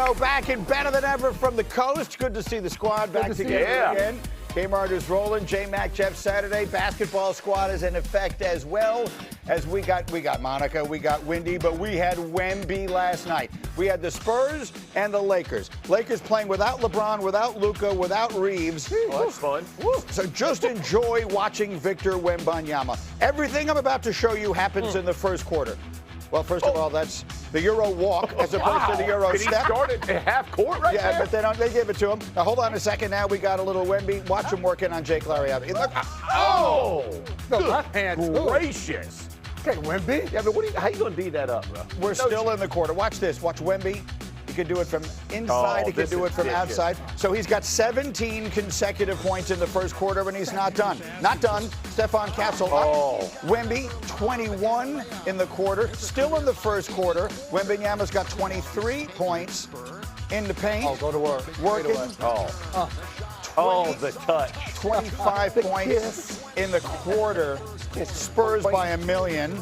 show back and better than ever from the coast. Good to see the squad back together again. Kmart is rolling. J-Mac, Jeff Saturday. Basketball squad is in effect as well. As we got Monica, we got Windy, but we had Wemby last night. We had the Spurs and the Lakers. Lakers playing without LeBron, without Luka, without Reeves. Oh, that's fun. So just enjoy watching Victor Wembanyama. Everything I'm about to show you happens in the first quarter. Well, first of all, that's the Euro walk as opposed to the Euro Did step. He started at half court right there? Yeah, but they give it to him. Now, hold on a second. Now we got a little Wemby. Watch him working on Jake Larry. Look. Oh! The left hand, too. Gracious. Okay, Wemby. Yeah, but how you going to D that up, bro? We're still in the quarter. Watch this. Watch Wemby. He can do it from inside. He can do it from outside. So he's got 17 consecutive points in the first quarter, and he's not done. Not done. Stefan Castle up. Wemby, 21 in the quarter. Still in the first quarter. Wembanyama's got 23 points in the paint. Oh, go to work. Working. The touch. 25 points in the quarter. Spurs by 1 million.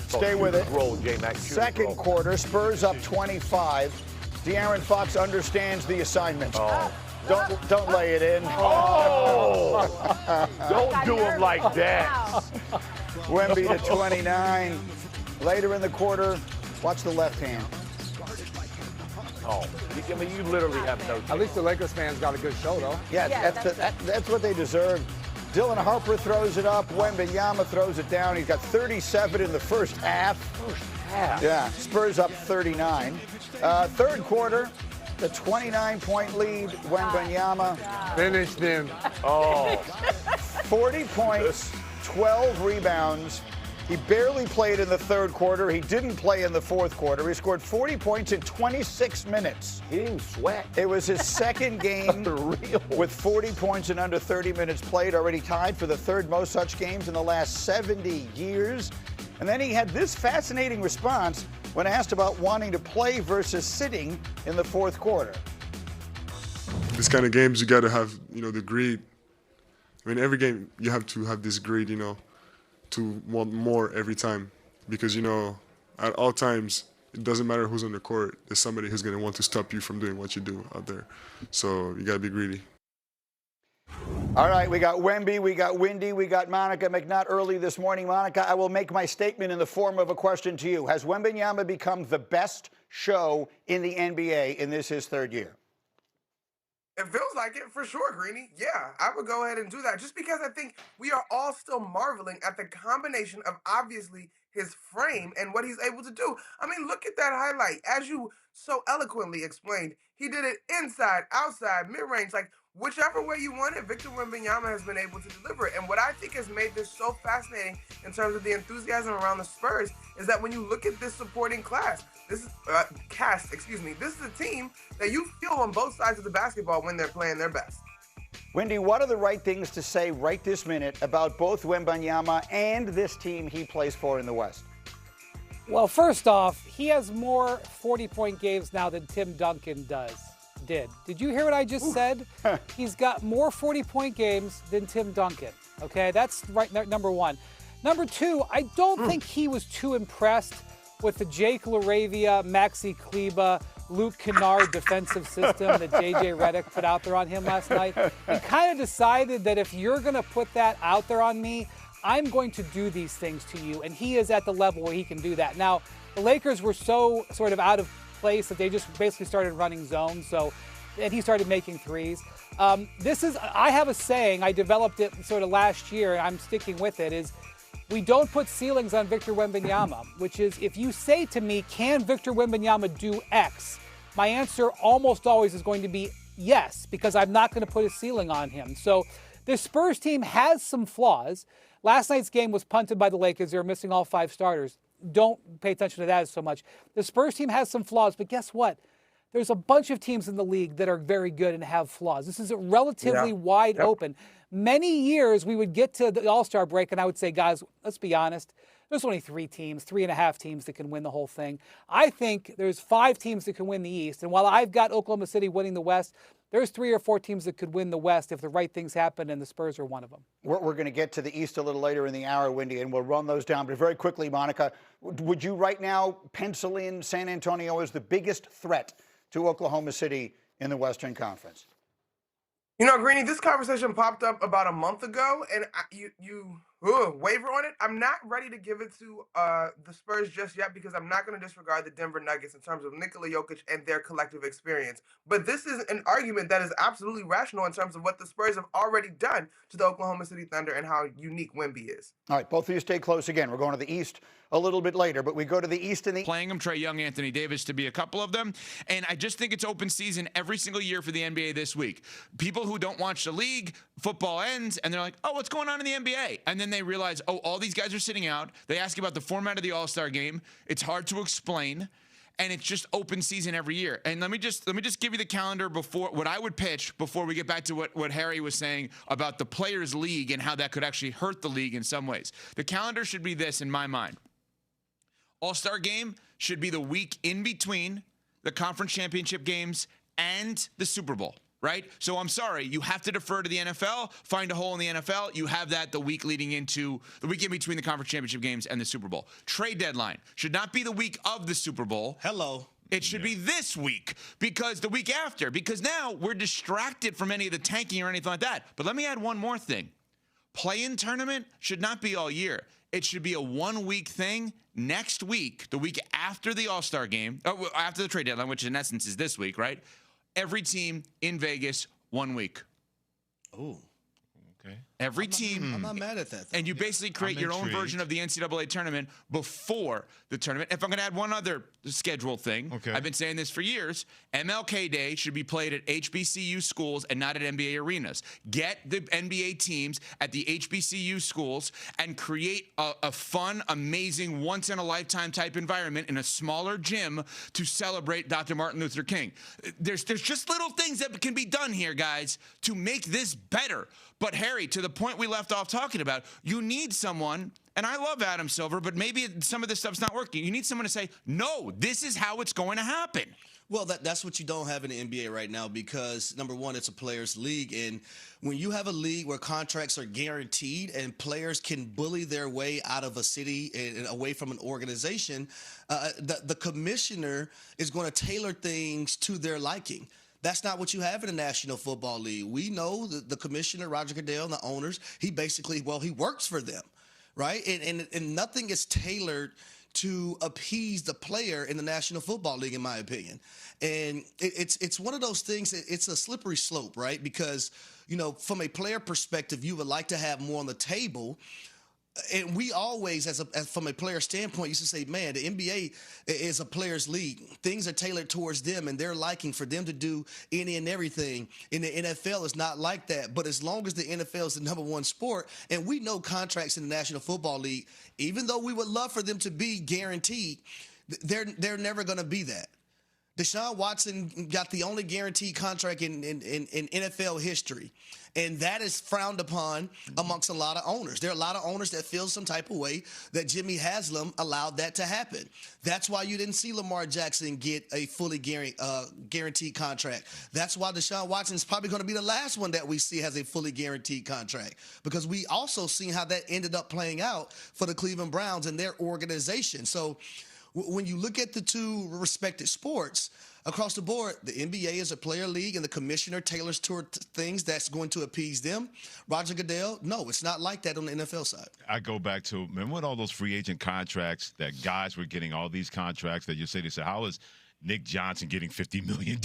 Stay with it. Roll, J-Mac. Second quarter, Spurs up 25. De'Aaron Fox understands the assignment. Don't lay it in. Don't do him like that. Wemby to 29. Later in the quarter, watch the left hand. I mean, you literally have no chance. At least the Lakers fans got a good show, though. Yeah, that's what they deserve. Dylan Harper throws it up. Wembanyama throws it down. He's got 37 in the first half. Yeah, Spurs up 39. Third quarter, the 29-point lead. Wembanyama. Finished him. 40 points, 12 rebounds. He barely played in the third quarter. He didn't play in the fourth quarter. He scored 40 points in 26 minutes. He didn't sweat. It was his second game with 40 points in under 30 minutes played, already tied for the third most such games in the last 70 years. And then he had this fascinating response when asked about wanting to play versus sitting in the fourth quarter. This kind of games, you got to have, the greed. I mean, every game you have to have this greed, to want more every time. Because, at all times, it doesn't matter who's on the court. There's somebody who's going to want to stop you from doing what you do out there. So you got to be greedy. All right, we got Wemby, we got Windy, we got Monica McNutt early this morning. Monica, I will make my statement in the form of a question to you. Has Wembanyama become the best show in the NBA in his third year? It feels like it for sure, Greeny. Yeah, I would go ahead and do that just because I think we are all still marveling at the combination of obviously his frame and what he's able to do. I mean, look at that highlight. As you so eloquently explained, he did it inside, outside, mid-range, like whichever way you want it, Victor Wembanyama has been able to deliver it. And what I think has made this so fascinating in terms of the enthusiasm around the Spurs is that when you look at this supporting this is a team that you feel on both sides of the basketball when they're playing their best. Windy, what are the right things to say right this minute about both Wembanyama and this team he plays for in the West? Well, first off, he has more 40-point games now than Tim Duncan did. Did you hear what I just said? He's got more 40-point games than Tim Duncan. Okay, that's right, number one. Number two, I don't think he was too impressed with the Jake LaRavia, Maxi Kleba, Luke Kennard defensive system that J.J. Redick put out there on him last night. He kind of decided that if you're going to put that out there on me, I'm going to do these things to you, and he is at the level where he can do that. Now, the Lakers were so sort of out of place that they just basically started running zones, and he started making threes. I have a saying, I developed it sort of last year, and I'm sticking with it, is we don't put ceilings on Victor Wembanyama, which is if you say to me, can Victor Wembanyama do X? My answer almost always is going to be yes, because I'm not going to put a ceiling on him. So the Spurs team has some flaws. Last night's game was punted by the Lakers. They were missing all 5 starters. Don't pay attention to that so much. The Spurs team has some flaws, but guess what? There's a bunch of teams in the league that are very good and have flaws. This is a relatively wide open. Many years we would get to the All-Star break and I would say, guys, let's be honest. There's only 3.5 teams that can win the whole thing. I think there's 5 teams that can win the East. And while I've got Oklahoma City winning the West, there's 3 or 4 teams that could win the West if the right things happen, and the Spurs are one of them. We're going to get to the East a little later in the hour, Windy, and we'll run those down. But very quickly, Monica, would you right now pencil in San Antonio as the biggest threat to Oklahoma City in the Western Conference? You know, Greeny, this conversation popped up about a month ago, and you waver on it. I'm not ready to give it to the Spurs just yet because I'm not going to disregard the Denver Nuggets in terms of Nikola Jokic and their collective experience. But this is an argument that is absolutely rational in terms of what the Spurs have already done to the Oklahoma City Thunder and how unique Wemby is. All right, both of you stay close again. We're going to the East a little bit later, but we go to the East and the playing them, Trae Young, Anthony Davis to be a couple of them. And I just think it's open season every single year for the NBA this week. People who don't watch the league, football ends, and they're like, oh, what's going on in the NBA? And then they realize, oh, all these guys are sitting out. They ask about the format of the All-Star game. It's hard to explain. And it's just open season every year. And let me just give you the calendar before what I would pitch before we get back to what Harry was saying about the Players League and how that could actually hurt the league in some ways. The calendar should be this in my mind. All-Star game should be the week in between the conference championship games and the Super Bowl, right? So I'm sorry, you have to defer to the NFL, find a hole in the NFL. You have that the week leading into the week in between the conference championship games and the Super Bowl. Trade deadline should not be the week of the Super Bowl. Hello. It should be this week because the week after, because now we're distracted from any of the tanking or anything like that. But let me add one more thing. Play-in tournament should not be all year. It should be a one-week thing. Next week, the week after the All-Star game, after the trade deadline, which in essence is this week, right? Every team in Vegas, 1 week. Oh, okay. Every team. I'm not mad at that, though. And you basically create your own version of the NCAA tournament before the tournament. If I'm going to add one other schedule thing, I've been saying this for years, MLK Day should be played at HBCU schools and not at NBA arenas. Get the NBA teams at the HBCU schools and create a fun, amazing, once-in-a-lifetime type environment in a smaller gym to celebrate Dr. Martin Luther King. There's just little things that can be done here, guys, to make this better. But Harry, to the point we left off talking about, you need someone, and I love Adam Silver, but maybe some of this stuff's not working. You need someone to say, no, this is how it's going to happen. Well, that's what you don't have in the NBA right now because, number one, it's a players' league. And when you have a league where contracts are guaranteed and players can bully their way out of a city and away from an organization, the commissioner is going to tailor things to their liking. That's not what you have in the National Football League. We know the commissioner, Roger Goodell, and the owners, he works for them, right? And nothing is tailored to appease the player in the National Football League, in my opinion. And it's one of those things, it's a slippery slope, right? Because, you know, from a player perspective, you would like to have more on the table. And we always, from a player standpoint, used to say, man, the NBA is a players' league. Things are tailored towards them and their liking for them to do any and everything. In the NFL, it's not like that. But as long as the NFL is the number one sport, and we know contracts in the National Football League, even though we would love for them to be guaranteed, they're never going to be that. Deshaun Watson got the only guaranteed contract in NFL history. And that is frowned upon amongst a lot of owners. There are a lot of owners that feel some type of way that Jimmy Haslam allowed that to happen. That's why you didn't see Lamar Jackson get a fully guaranteed contract. That's why Deshaun Watson is probably going to be the last one that we see has a fully guaranteed contract. Because we also seen how that ended up playing out for the Cleveland Browns and their organization. So when you look at the two respected sports, across the board, the NBA is a player league and the commissioner tailors toward things that's going to appease them. Roger Goodell, no, it's not like that on the NFL side. I go back to, remember when all those free agent contracts that guys were getting all these contracts that you say, they say, how is Nick Johnson getting $50 million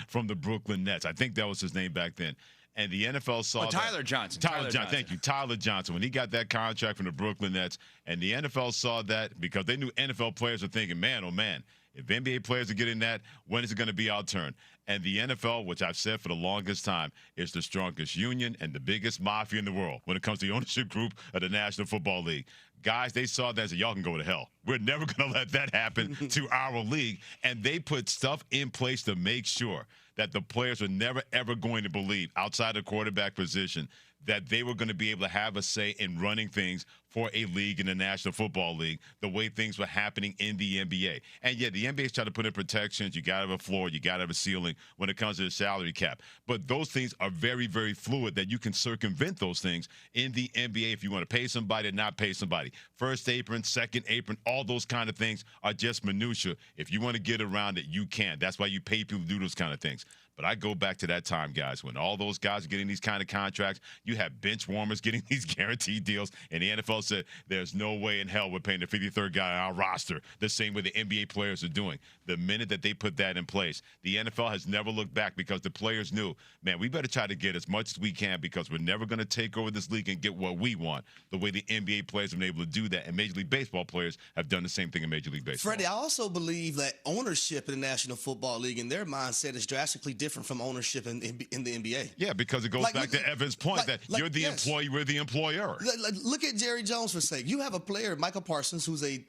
from the Brooklyn Nets? I think that was his name back then. And the NFL saw Tyler Johnson. Tyler Johnson. Thank you. Tyler Johnson. When he got that contract from the Brooklyn Nets, and the NFL saw that because they knew NFL players were thinking, man, oh, man, if NBA players are getting that, when is it going to be our turn? And the NFL, which I've said for the longest time, is the strongest union and the biggest mafia in the world when it comes to the ownership group of the National Football League. Guys, they saw that and said, y'all can go to hell. We're never going to let that happen to our league. And they put stuff in place to make sure that the players were never, ever going to believe, outside the quarterback position, that they were going to be able to have a say in running things for a league in the National Football League, the way things were happening in the NBA. And yeah, the NBA's trying to put in protections. You got to have a floor. You got to have a ceiling when it comes to the salary cap. But those things are very, very fluid that you can circumvent those things in the NBA if you want to pay somebody or not pay somebody. First apron, second apron, all those kind of things are just minutia. If you want to get around it, you can. That's why you pay people to do those kind of things. But I go back to that time, guys, when all those guys are getting these kind of contracts. You have bench warmers getting these guaranteed deals, and the NFL said there's no way in hell we're paying the 53rd guy on our roster the same way the NBA players are doing. The minute that they put that in place, the NFL has never looked back because the players knew, man, we better try to get as much as we can because we're never going to take over this league and get what we want the way the NBA players have been able to do that, and Major League Baseball players have done the same thing in Major League Baseball. Freddie, I also believe that ownership in the National Football League and their mindset is drastically different from ownership in the NBA. Yeah, because it goes back to Evan's point that you're the employee, we're the employer. Look at Jerry Jones for sake. You have a player, Michael Parsons, who's a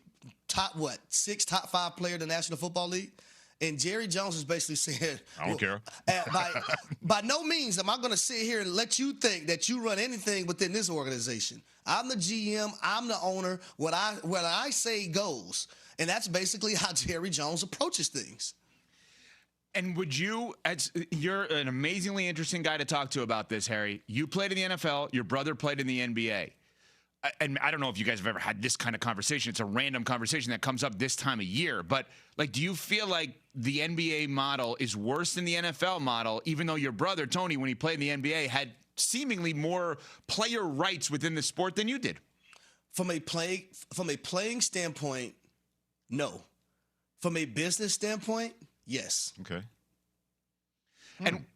top 5 player in the National Football League. And Jerry Jones is basically saying, I don't care. By no means am I going to sit here and let you think that you run anything within this organization. I'm the GM. I'm the owner. What I say goes. And that's basically how Jerry Jones approaches things. And would you, you're an amazingly interesting guy to talk to about this, Harry. You played in the NFL. Your brother played in the NBA. And I don't know if you guys have ever had this kind of conversation. It's a random conversation that comes up this time of year. But, like, do you feel like the NBA model is worse than the NFL model, even though your brother, Tony, when he played in the NBA, had seemingly more player rights within the sport than you did? From a playing standpoint, no. From a business standpoint, yes. Okay.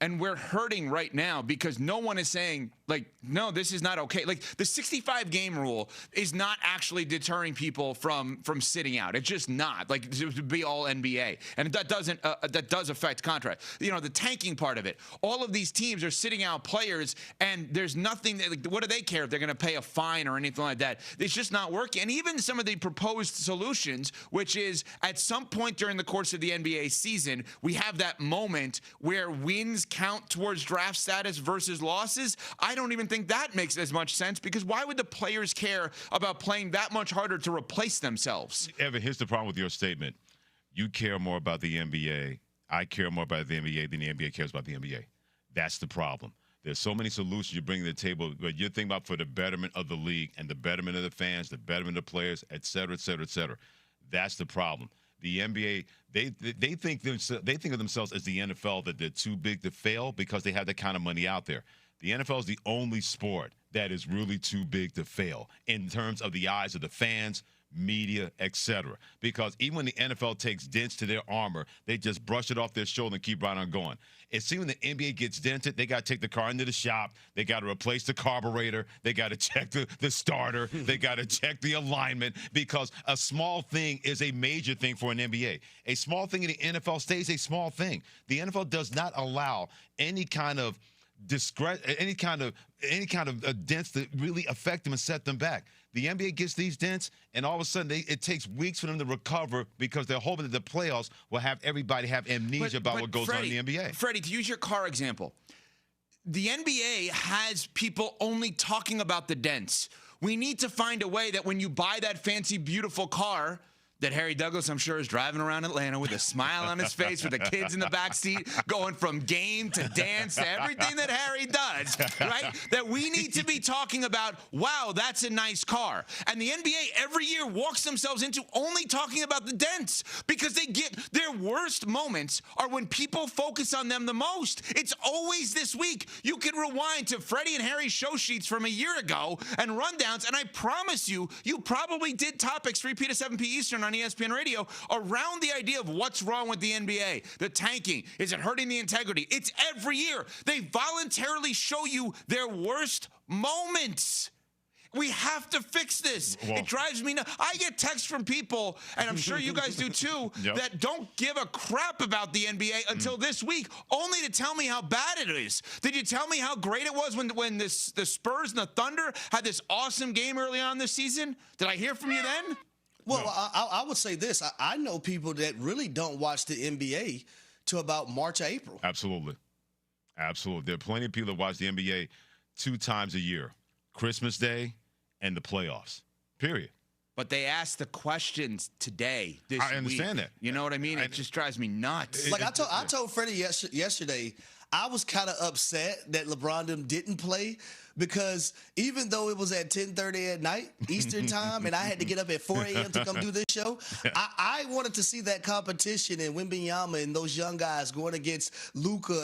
And we're hurting right now because no one is saying, like, no, this is not okay. Like, the 65-game rule is not actually deterring people from sitting out. It's just not. Like, it would be all NBA. And that does affect contract. You know, the tanking part of it. All of these teams are sitting out players, and there's nothing. Like, what do they care if they're going to pay a fine or anything like that? It's just not working. And even some of the proposed solutions, which is at some point during the course of the NBA season, we have that moment where wins count towards draft status versus losses. I don't even think that makes as much sense because why would the players care about playing that much harder to replace themselves? Evan, here's the problem with your statement. You care more about the NBA. I care more about the NBA than the NBA cares about the NBA. That's the problem. There's so many solutions you bring to the table, but you're thinking about for the betterment of the league and the betterment of the fans, the betterment of the players, et cetera, et cetera, et cetera. That's the problem. The NBA, they think of themselves as the NFL, that they're too big to fail because they have that kind of money out there. The NFL is the only sport that is really too big to fail in terms of the eyes of the fans, media, etc. Because even when the NFL takes dents to their armor, they just brush it off their shoulder and keep right on going. It seems when the NBA gets dented, they got to take the car into the shop. They got to replace the carburetor. They got to check the starter. They got to check the alignment because a small thing is a major thing for an NBA. A small thing in the NFL stays a small thing. The NFL does not allow any kind of any kind of dents that really affect them and set them back. The NBA gets these dents, and all of a sudden it takes weeks for them to recover because they're hoping that the playoffs will have everybody have amnesia about what goes on in the NBA. Freddie, to use your car example, the NBA has people only talking about the dents. We need to find a way that when you buy that fancy, beautiful car that Harry Douglas, I'm sure, is driving around Atlanta with a smile on his face with the kids in the backseat going from game to dance to everything that Harry does, right? That we need to be talking about, wow, that's a nice car. And the NBA every year walks themselves into only talking about the dents because they get their worst moments are when people focus on them the most. It's always this week. You can rewind to Freddie and Harry's show sheets from a year ago and rundowns, and I promise you, you probably did topics 3P to 7P Eastern on ESPN Radio around the idea of what's wrong with the NBA, the tanking. Is it hurting the integrity? It's every year. They voluntarily show you their worst moments. We have to fix this. It drives me nuts. I get texts from people, and I'm sure you guys do too, that don't give a crap about the NBA until this week, only to tell me how bad it is. Did you tell me how great it was when the Spurs and the Thunder had this awesome game early on this season? Did I hear from you then? Well, no. I would say this. I know people that really don't watch the NBA till about March or April. Absolutely. Absolutely. There are plenty of people that watch the NBA 2 times a year, Christmas Day and the playoffs. Period. But they asked the questions today, this week. I understand that. You know what I mean? It just drives me nuts. Like I told Freddie yesterday, I was kind of upset that LeBron them didn't play because even though it was at 10:30 at night Eastern time and I had to get up at 4 a.m. to come do this show, I wanted to see that competition and Wembanyama and those young guys going against Luka